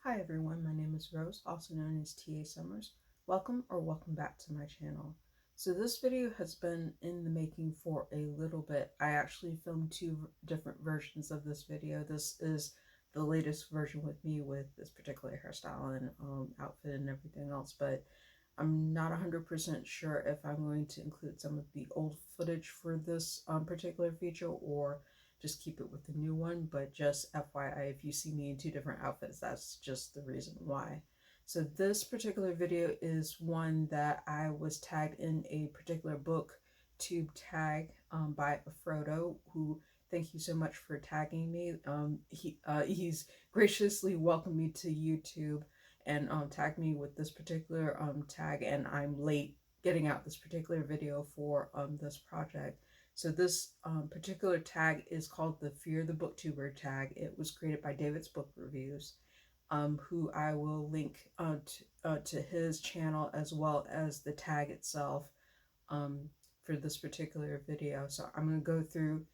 Hi everyone, my name is Rose, also known as TA Summers. Welcome back to my channel. So this video has been in the making for a little bit. I actually filmed two different versions of this video. This is the latest version with me with this particular hairstyle and outfit and everything else, but I'm not 100% sure if I'm going to include some of the old footage for this particular feature or just keep it with the new one. But just FYI, if you see me in two different outfits, that's just the reason why. So this particular video is one that I was tagged in a particular Booktube tag by Frodo, who, thank you so much for tagging me. He's graciously welcomed me to YouTube and tagged me with this particular tag, and I'm late getting out this particular video for this project. So this particular tag is called the Fear the Booktuber Tag. It was created by David's Book Reviews, who I will link to his channel as well as the tag itself for this particular video. So I'm going to go through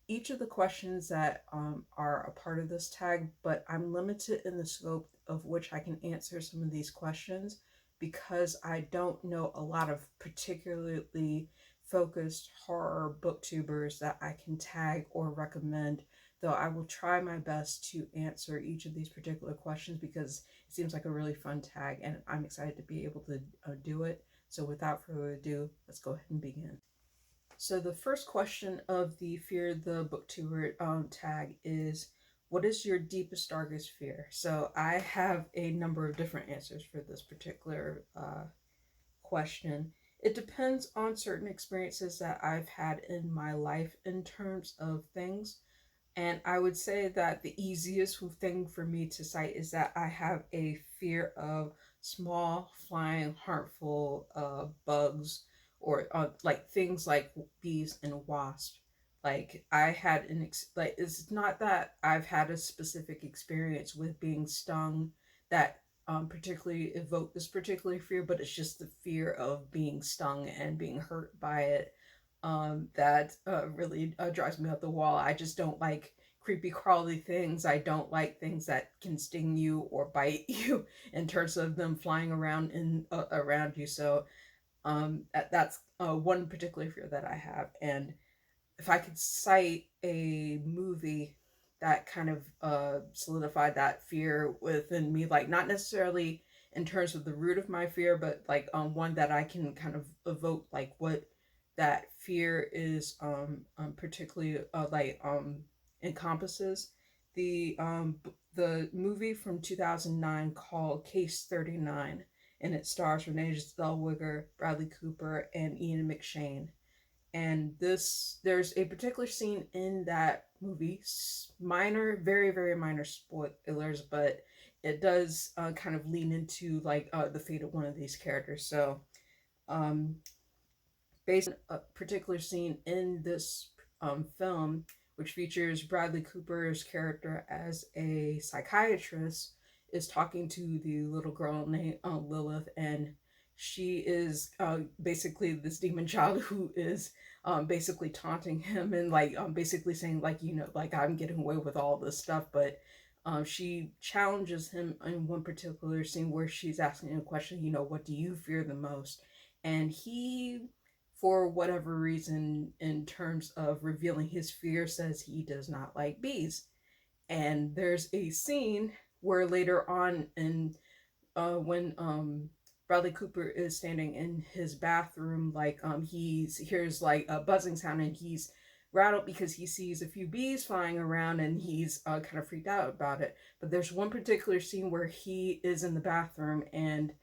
each of the questions that are a part of this tag, but I'm limited in the scope of which I can answer some of these questions because I don't know a lot of particularly focused horror booktubers that I can tag or recommend, though I will try my best to answer each of these particular questions because it seems like a really fun tag and I'm excited to be able to do it. So without further ado, let's go ahead and begin. So the first question of the Fear the Booktuber tag is, what is your deepest, darkest fear? So I have a number of different answers for this particular question. It depends on certain experiences that I've had in my life in terms of things. And I would say that the easiest thing for me to cite is that I have a fear of small, flying, harmful bugs, or like things like bees and wasps. Like I had like, it's not that I've had a specific experience with being stung that particularly evoke this particular fear, but it's just the fear of being stung and being hurt by it that really drives me up the wall. I just don't like creepy crawly things. I don't like things that can sting you or bite you in terms of them flying around around you. So that's one particular fear that I have. And if I could cite a movie that kind of solidified that fear within me, like not necessarily in terms of the root of my fear, but like one that I can kind of evoke like what that fear is particularly encompasses. The movie from 2009 called Case 39, and it stars Renee Zellweger, Bradley Cooper, and Ian McShane. And there's a particular scene in that movie, minor, very, very minor spoilers, but it does kind of lean into like the fate of one of these characters. So based on a particular scene in this film, which features Bradley Cooper's character as a psychiatrist, is talking to the little girl named Lilith, and she is basically this demon child who is basically taunting him and like basically saying like, you know, like I'm getting away with all this stuff, but she challenges him in one particular scene where she's asking a question, you know, what do you fear the most? And he, for whatever reason, in terms of revealing his fear, says he does not like bees. And there's a scene where later on in when Bradley Cooper is standing in his bathroom, like he hears like a buzzing sound and he's rattled because he sees a few bees flying around and he's kind of freaked out about it. But there's one particular scene where he is in the bathroom and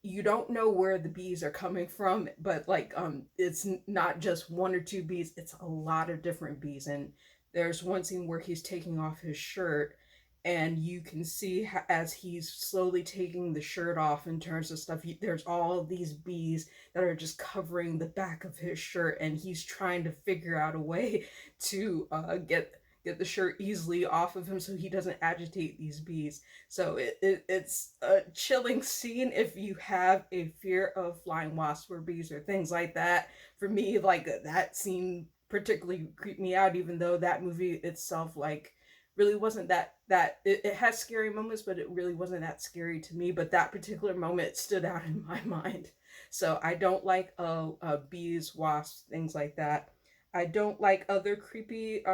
you don't know where the bees are coming from, but like it's not just one or two bees, it's a lot of different bees. And there's one scene where he's taking off his shirt and you can see as he's slowly taking the shirt off in terms of stuff, there's all these bees that are just covering the back of his shirt, and he's trying to figure out a way to get the shirt easily off of him so he doesn't agitate these bees. So it's a chilling scene if you have a fear of flying wasps or bees or things like that. For me, like that scene particularly creeped me out, even though that movie itself like really wasn't it has scary moments, but it really wasn't that scary to me. But that particular moment stood out in my mind. So I don't like bees, wasps, things like that. I don't like other creepy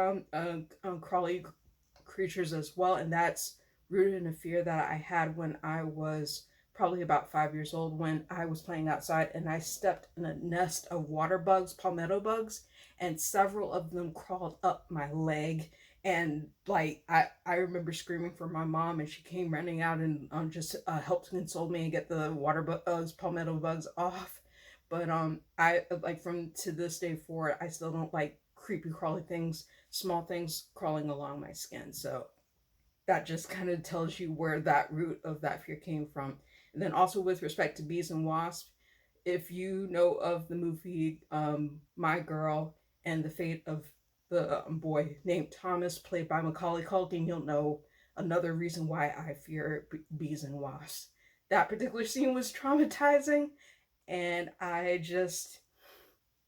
crawly creatures as well, and that's rooted in a fear that I had when I was probably about 5 years old, when I was playing outside and I stepped in a nest of water bugs, palmetto bugs, and several of them crawled up my leg. And like I remember screaming for my mom, and she came running out and just helped console me and get the water bugs, palmetto bugs off. But I like from to this day forward, I still don't like creepy crawly things, small things crawling along my skin. So that just kind of tells you where that root of that fear came from. And then also with respect to bees and wasps, if you know of the movie My Girl and the Fate of the boy named Thomas, played by Macaulay Culkin, you'll know another reason why I fear bees and wasps. That particular scene was traumatizing, and I just,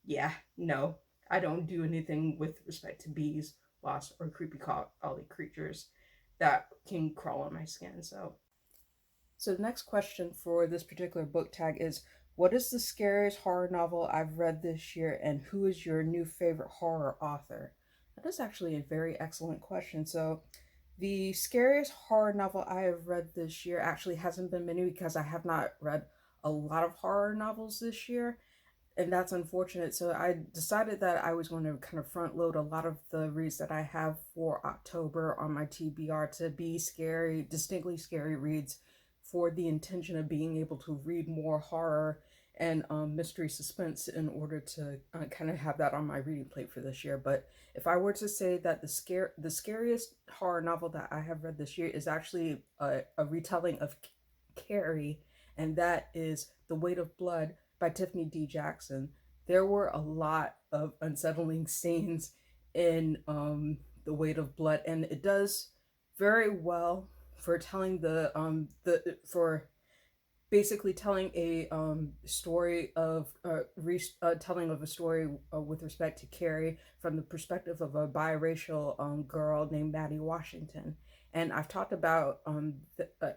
yeah, no, I don't do anything with respect to bees, wasps, or creepy crawly creatures that can crawl on my skin. So the next question for this particular book tag is, what is the scariest horror novel I've read this year, and who is your new favorite horror author? That is actually a very excellent question. So the scariest horror novel I have read this year actually hasn't been many, because I have not read a lot of horror novels this year, and that's unfortunate. So I decided that I was going to kind of front load a lot of the reads that I have for October on my TBR to be scary, distinctly scary reads, for the intention of being able to read more horror and mystery suspense in order to kind of have that on my reading plate for this year. But if I were to say that the scariest horror novel that I have read this year is actually a retelling of Carrie, and that is The Weight of Blood by Tiffany D. Jackson. There were a lot of unsettling scenes in The Weight of Blood, and it does very well for telling the for basically telling a story of telling of a story with respect to Carrie from the perspective of a biracial girl named Maddie Washington. And I've talked about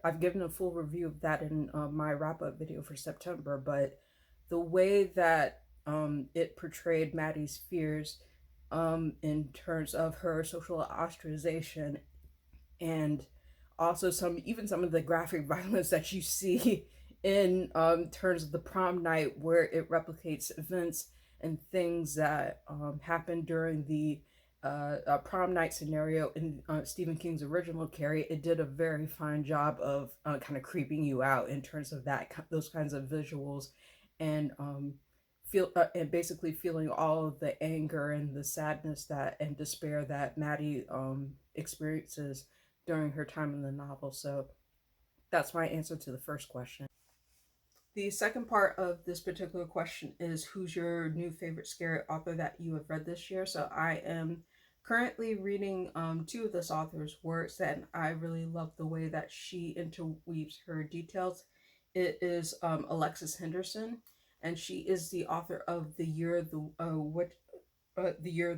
I've given a full review of that in my wrap up video for September. But the way that it portrayed Maddie's fears in terms of her social ostracization, and also some of the graphic violence that you see in terms of the prom night, where it replicates events and things that happened during the prom night scenario in Stephen King's original Carrie. It did a very fine job of kind of creeping you out in terms of those kinds of visuals, and and basically feeling all of the anger and the sadness that and despair that Maddie experiences during her time in the novel. So that's my answer to the first question. The second part of this particular question is, who's your new favorite scary author that you have read this year? So I am currently reading two of this author's works, and I really love the way that she interweaves her details. It is Alexis Henderson, and she is the author of The Year of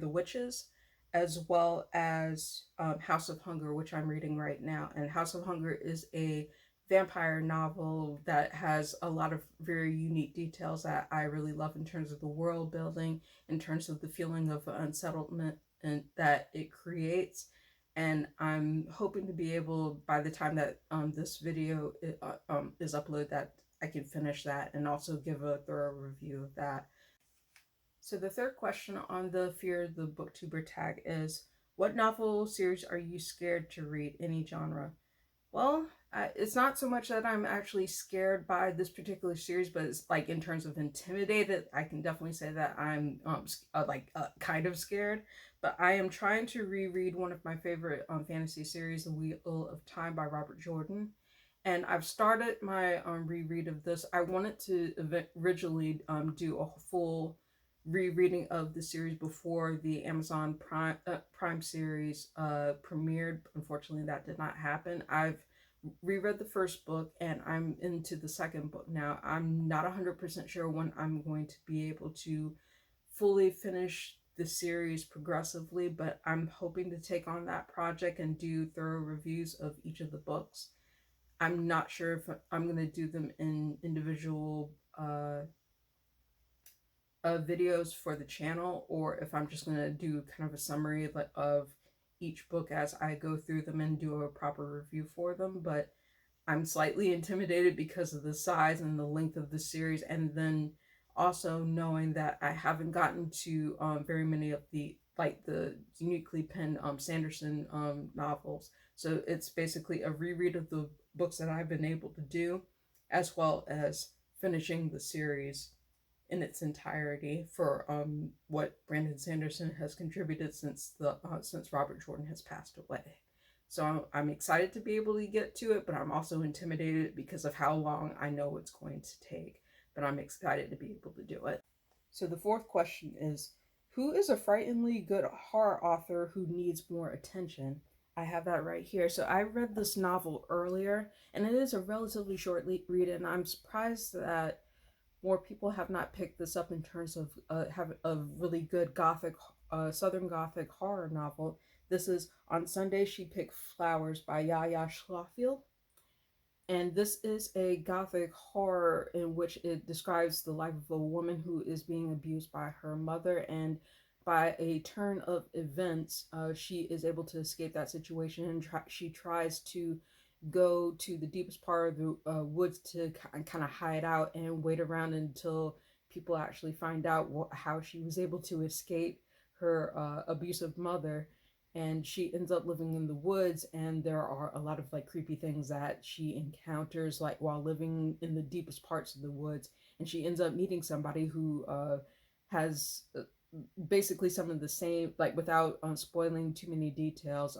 the Witches, as well as House of Hunger, which I'm reading right now. And House of Hunger is a vampire novel that has a lot of very unique details that I really love in terms of the world building, in terms of the feeling of unsettlement and that it creates. And I'm hoping to be able, by the time that this video is uploaded, that I can finish that and also give a thorough review of that. So the third question on the Fear the Booktuber tag is, what novel series are you scared to read, any genre? Well, it's not so much that I'm actually scared by this particular series, but it's like in terms of intimidated, I can definitely say that I'm kind of scared. But I am trying to reread one of my favorite fantasy series, The Wheel of Time by Robert Jordan. And I've started my reread of this. I wanted to originally do a full rereading of the series before the Amazon Prime series premiered. Unfortunately, that did not happen. I've reread the first book, and I'm into the second book now. I'm not 100% sure when I'm going to be able to fully finish the series progressively, but I'm hoping to take on that project and do thorough reviews of each of the books. I'm not sure if I'm going to do them in individual videos for the channel, or if I'm just going to do kind of a summary of each book as I go through them and do a proper review for them. But I'm slightly intimidated because of the size and the length of the series, and then also knowing that I haven't gotten to very many of the uniquely penned Sanderson novels. So it's basically a reread of the books that I've been able to do, as well as finishing the series in its entirety for what Brandon Sanderson has contributed since Robert Jordan has passed away. So I'm excited to be able to get to it, but I'm also intimidated because of how long I know it's going to take. But I'm excited to be able to do it. So the fourth question is, who is a frighteningly good horror author who needs more attention? I have that right here. So I read this novel earlier, and it is a relatively short read, and I'm surprised that more people have not picked this up in terms of have a really good Gothic, Southern Gothic horror novel. This is On Sunday She Picked Flowers by Yaya Schlaffield. And this is a Gothic horror in which it describes the life of a woman who is being abused by her mother, and by a turn of events, she is able to escape that situation, and she tries to go to the deepest part of the woods to kind of hide out and wait around until people actually find out how she was able to escape her abusive mother. And she ends up living in the woods, and there are a lot of creepy things that she encounters while living in the deepest parts of the woods. And she ends up meeting somebody who has basically some of the same, without spoiling too many details,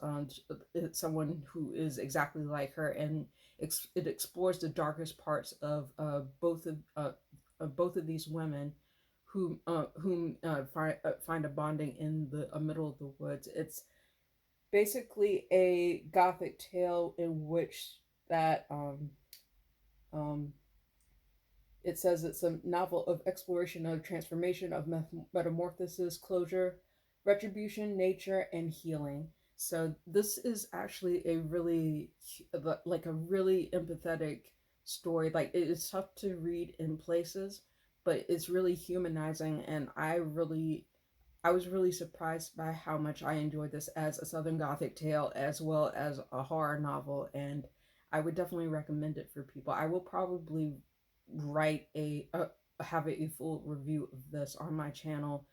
it's someone who is exactly like her, and it explores the darkest parts of both of these women whom find a bonding in the middle of the woods. It's basically a Gothic tale in which that it says it's a novel of exploration, of transformation, of metamorphosis, closure, retribution, nature, and healing. So this is actually a really really empathetic story. It is tough to read in places, but it's really humanizing, and I was really surprised by how much I enjoyed this as a Southern Gothic tale as well as a horror novel, and I would definitely recommend it for people. I will probably write have a full review of this on my channel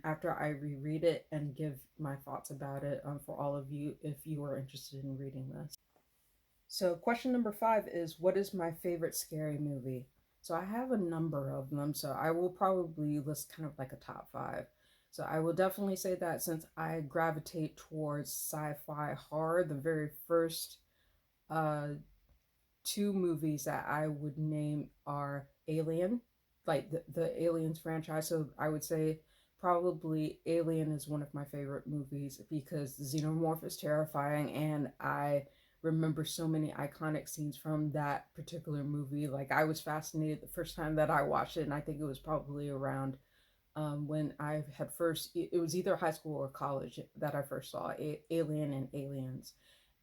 after I reread it and give my thoughts about it for all of you if you are interested in reading this. So question number 5 is, what is my favorite scary movie? So I have a number of them, so I will probably list kind of like a top 5. So I will definitely say that since I gravitate towards sci-fi horror, the very first two movies that I would name are Alien, the Aliens franchise. So I would say probably Alien is one of my favorite movies because the xenomorph is terrifying, and I remember so many iconic scenes from that particular movie. I was fascinated the first time that I watched it, and I think it was probably around when I had first, it was either high school or college that I first saw Alien and Aliens.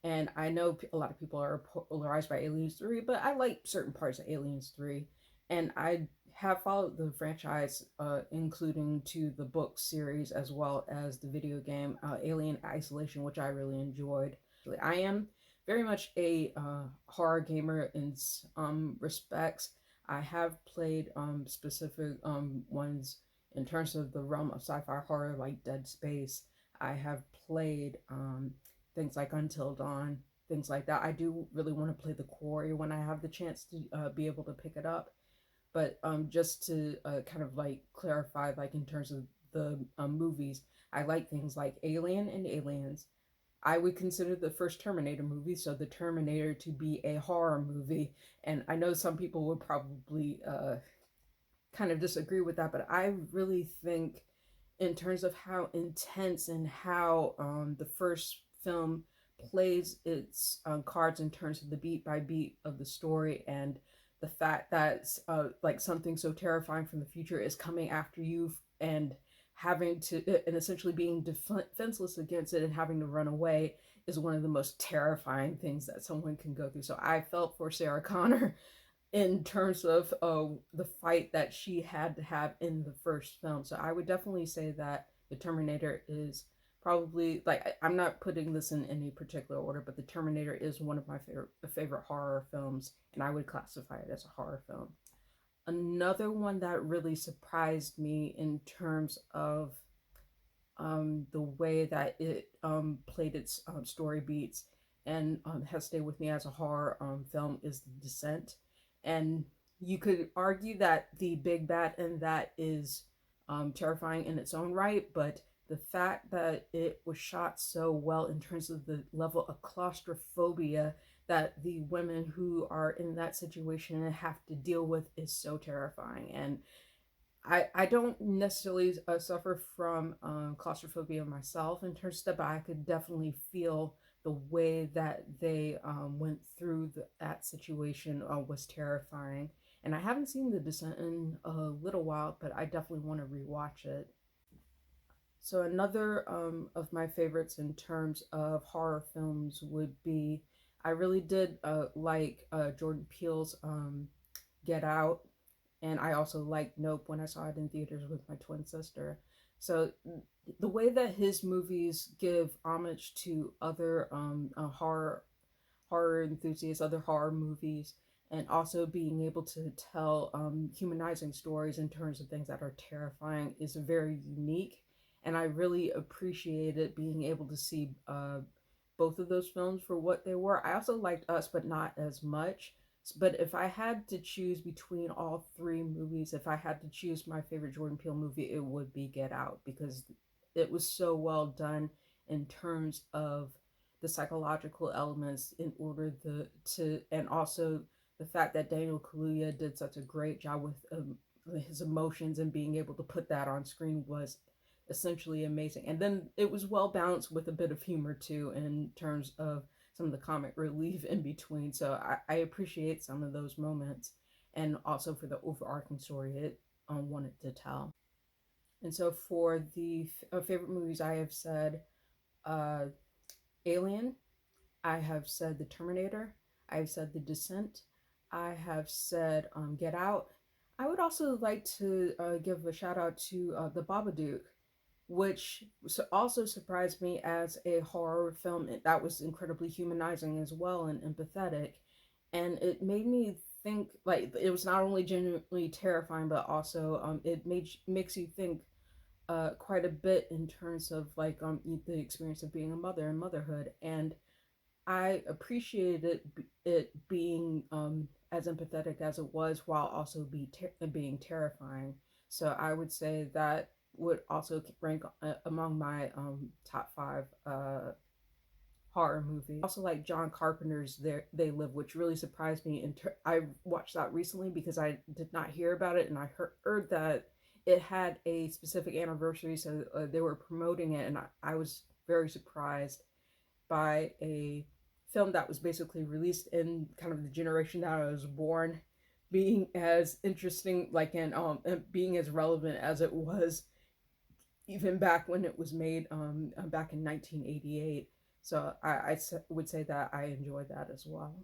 And I know a lot of people are polarized by Aliens 3, but I like certain parts of Aliens 3. And I have followed the franchise, including to the book series as well as the video game Alien Isolation, which I really enjoyed. I am very much a horror gamer in some respects. I have played specific ones in terms of the realm of sci-fi horror, like Dead Space. I have played things like Until Dawn, things like that. I do really want to play The Quarry when I have the chance to be able to pick it up. But just to kind of clarify, in terms of the movies, I like things like Alien and Aliens. I would consider the first Terminator movie, so the Terminator, to be a horror movie. And I know some people would probably kind of disagree with that, but I really think in terms of how intense and how the first film plays its cards in terms of the beat by beat of the story, and the fact that something so terrifying from the future is coming after you, and having to, and essentially being defenseless against it and having to run away is one of the most terrifying things that someone can go through. So I felt for Sarah Connor in terms of the fight that she had to have in the first film. So I would definitely say that The Terminator is probably, like, I'm not putting this in any particular order, but The Terminator is one of my favorite horror films, and I would classify it as a horror film. Another one that really surprised me in terms of the way that it played its story beats and has stayed with me as a horror film is The Descent. And you could argue that the big bad in that is terrifying in its own right, but the fact that it was shot so well in terms of the level of claustrophobia that the women who are in that situation and have to deal with is so terrifying. And I don't necessarily suffer from claustrophobia myself in terms of stuff, but I could definitely feel the way that they went through that situation was terrifying. And I haven't seen The Descent in a little while, but I definitely want to rewatch it. So another of my favorites in terms of horror films would be, I really did like Jordan Peele's Get Out, and I also liked Nope when I saw it in theaters with my twin sister. So the way that his movies give homage to other horror enthusiasts, other horror movies, and also being able to tell humanizing stories in terms of things that are terrifying is very unique. And I really appreciated being able to see both of those films for what they were. I also liked Us, but not as much. But if I had to choose between all three movies, if I had to choose my favorite Jordan Peele movie, it would be Get Out, because it was so well done in terms of the psychological elements in order to and also the fact that Daniel Kaluuya did such a great job with his emotions, and being able to put that on screen was essentially amazing. And then it was well balanced with a bit of humor too, in terms of some of the comic relief in between. So I appreciate some of those moments, and also for the overarching story it wanted to tell. And so for the favorite movies, I have said uh, Alien, I have said The Terminator, I have said The Descent, I have said Get Out. I would also like to give a shout out to The Babadook, which also surprised me as a horror film. That was incredibly humanizing as well and empathetic. And it made me think, like, it was not only genuinely terrifying, but also makes you think quite a bit in terms of like the experience of being a mother and motherhood. And I appreciated it being as empathetic as it was, while also being terrifying. So I would say that would also rank among my top five horror movies. Also, like John Carpenter's They Live, which really surprised me. I watched that recently because I did not hear about it, and I heard that it had a specific anniversary, so they were promoting it, and I was very surprised by a film that was basically released in kind of the generation that I was born, being as interesting, like, and being as relevant as it was even back when it was made back in 1988. So I would say that I enjoyed that as well.